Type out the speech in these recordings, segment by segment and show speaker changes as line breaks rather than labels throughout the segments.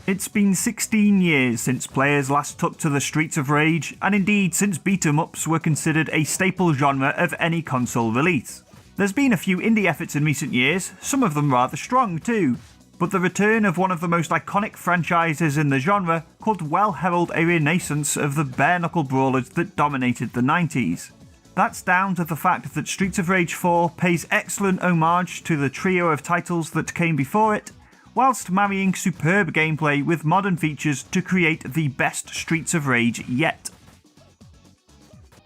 It's been 16 years since players last took to the streets of Rage, and indeed since beat-em-ups were considered a staple genre of any console release. There's been a few indie efforts in recent years, some of them rather strong too, but the return of one of the most iconic franchises in the genre could well herald a renaissance of the bare-knuckle brawlers that dominated the 90s. That's down to the fact that Streets of Rage 4 pays excellent homage to the trio of titles that came before it, whilst marrying superb gameplay with modern features to create the best Streets of Rage yet.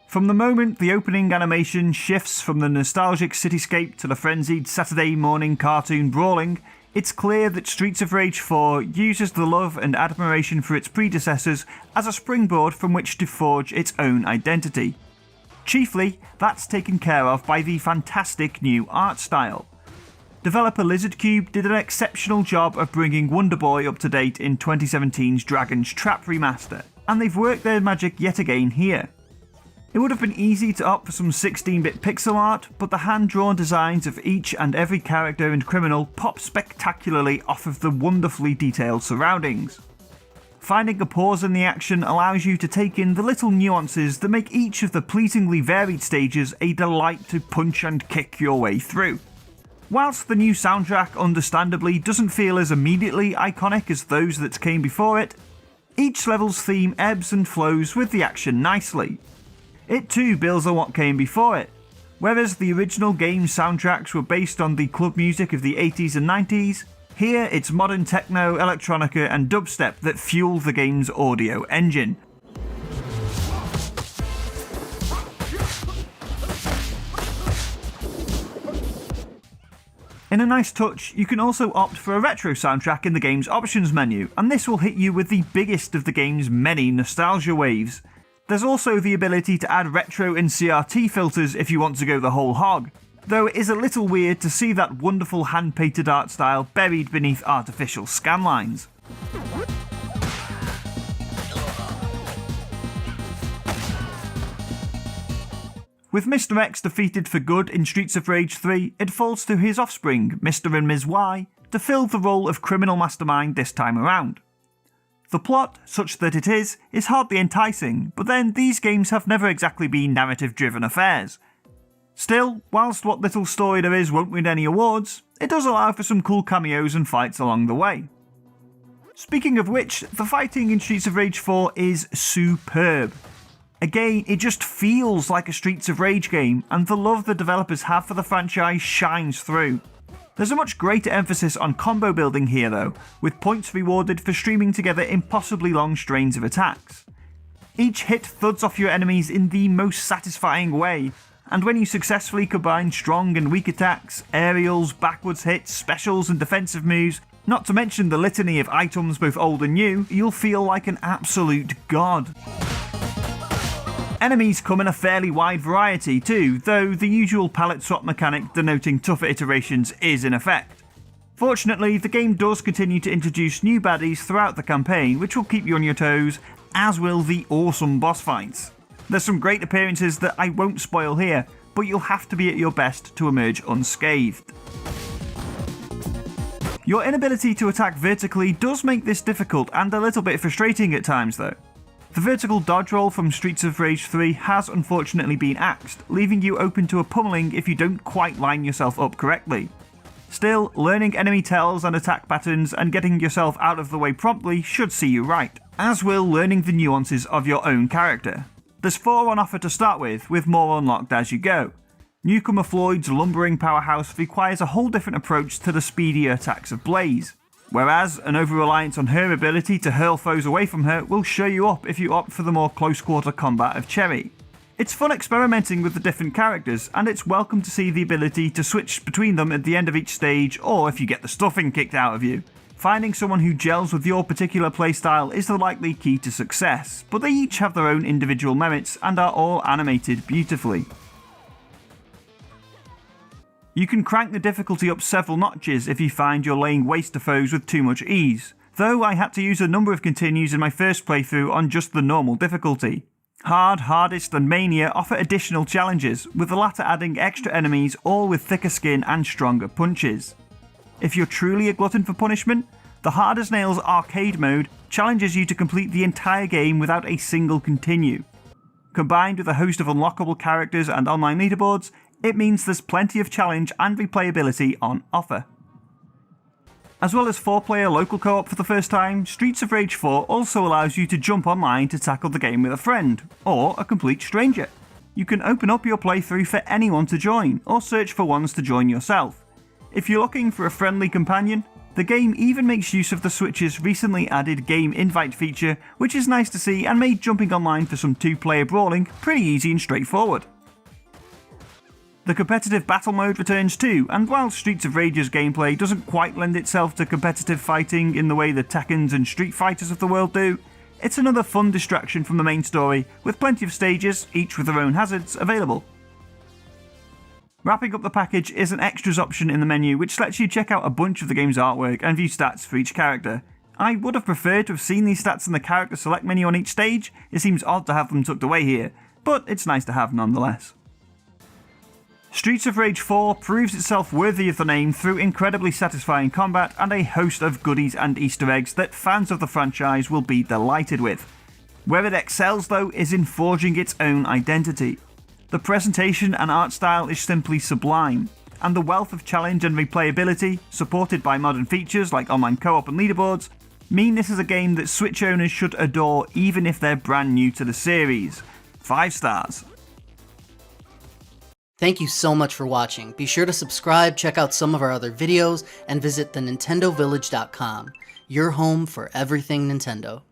From the moment the opening animation shifts from the nostalgic cityscape to the frenzied Saturday morning cartoon brawling, it's clear that Streets of Rage 4 uses the love and admiration for its predecessors as a springboard from which to forge its own identity. Chiefly, that's taken care of by the fantastic new art style. Developer Lizardcube did an exceptional job of bringing Wonder Boy up to date in 2017's Dragon's Trap remaster, and they've worked their magic yet again here. It would have been easy to opt for some 16-bit pixel art, but the hand-drawn designs of each and every character and criminal pop spectacularly off of the wonderfully detailed surroundings. Finding a pause in the action allows you to take in the little nuances that make each of the pleasingly varied stages a delight to punch and kick your way through. Whilst the new soundtrack understandably doesn't feel as immediately iconic as those that came before it, each level's theme ebbs and flows with the action nicely. It too builds on what came before it. Whereas the original game's soundtracks were based on the club music of the 80s and 90s, here it's modern techno, electronica and dubstep that fuel the game's audio engine. In a nice touch, you can also opt for a retro soundtrack in the game's options menu, and this will hit you with the biggest of the game's many nostalgia waves. There's also the ability to add retro and CRT filters if you want to go the whole hog, though it is a little weird to see that wonderful hand-painted art style buried beneath artificial scanlines. With Mr. X defeated for good in Streets of Rage 3, it falls to his offspring, Mr. and Ms. Y, to fill the role of criminal mastermind this time around. The plot, such that it is hardly enticing, but then these games have never exactly been narrative-driven affairs. Still, whilst what little story there is won't win any awards, it does allow for some cool cameos and fights along the way. Speaking of which, the fighting in Streets of Rage 4 is superb. Again, it just feels like a Streets of Rage game, and the love the developers have for the franchise shines through. There's a much greater emphasis on combo building here though, with points rewarded for streaming together impossibly long strains of attacks. Each hit thuds off your enemies in the most satisfying way, and when you successfully combine strong and weak attacks, aerials, backwards hits, specials and defensive moves, not to mention the litany of items both old and new, you'll feel like an absolute god. Enemies come in a fairly wide variety too, though the usual palette swap mechanic denoting tougher iterations is in effect. Fortunately, the game does continue to introduce new baddies throughout the campaign, which will keep you on your toes, as will the awesome boss fights. There's some great appearances that I won't spoil here, but you'll have to be at your best to emerge unscathed. Your inability to attack vertically does make this difficult and a little bit frustrating at times though. The vertical dodge roll from Streets of Rage 3 has unfortunately been axed, leaving you open to a pummeling if you don't quite line yourself up correctly. Still, learning enemy tells and attack patterns and getting yourself out of the way promptly should see you right, as will learning the nuances of your own character. There's 4 on offer to start with more unlocked as you go. Newcomer Floyd's lumbering powerhouse requires a whole different approach to the speedier attacks of Blaze, whereas an over-reliance on her ability to hurl foes away from her will show you up if you opt for the more close-quarter combat of Cherry. It's fun experimenting with the different characters, and it's welcome to see the ability to switch between them at the end of each stage, or if you get the stuffing kicked out of you. Finding someone who gels with your particular playstyle is the likely key to success, but they each have their own individual merits and are all animated beautifully. You can crank the difficulty up several notches if you find you're laying waste to foes with too much ease, though I had to use a number of continues in my first playthrough on just the normal difficulty. Hard, Hardest and Mania offer additional challenges, with the latter adding extra enemies all with thicker skin and stronger punches. If you're truly a glutton for punishment, The Hard as Nails arcade mode challenges you to complete the entire game without a single continue. Combined with a host of unlockable characters and online leaderboards, it means there's plenty of challenge and replayability on offer. As well as 4-player local co-op for the first time, Streets of Rage 4 also allows you to jump online to tackle the game with a friend, or a complete stranger. You can open up your playthrough for anyone to join, or search for ones to join yourself. If you're looking for a friendly companion, the game even makes use of the Switch's recently added game invite feature, which is nice to see and made jumping online for some 2-player brawling pretty easy and straightforward. The competitive battle mode returns too, and while Streets of Rage's gameplay doesn't quite lend itself to competitive fighting in the way the Tekkens and Street Fighters of the world do, it's another fun distraction from the main story, with plenty of stages, each with their own hazards, available. Wrapping up the package is an extras option in the menu which lets you check out a bunch of the game's artwork and view stats for each character. I would have preferred to have seen these stats in the character select menu on each stage. It seems odd to have them tucked away here, but it's nice to have nonetheless. Streets of Rage 4 proves itself worthy of the name through incredibly satisfying combat and a host of goodies and Easter eggs that fans of the franchise will be delighted with. Where it excels though is in forging its own identity. The presentation and art style is simply sublime, and the wealth of challenge and replayability, supported by modern features like online co-op and leaderboards, mean this is a game that Switch owners should adore even if they're brand new to the series. 5 stars.
Thank you so much for watching. Be sure to subscribe, check out some of our other videos, and visit thenintendovillage.com, your home for everything Nintendo.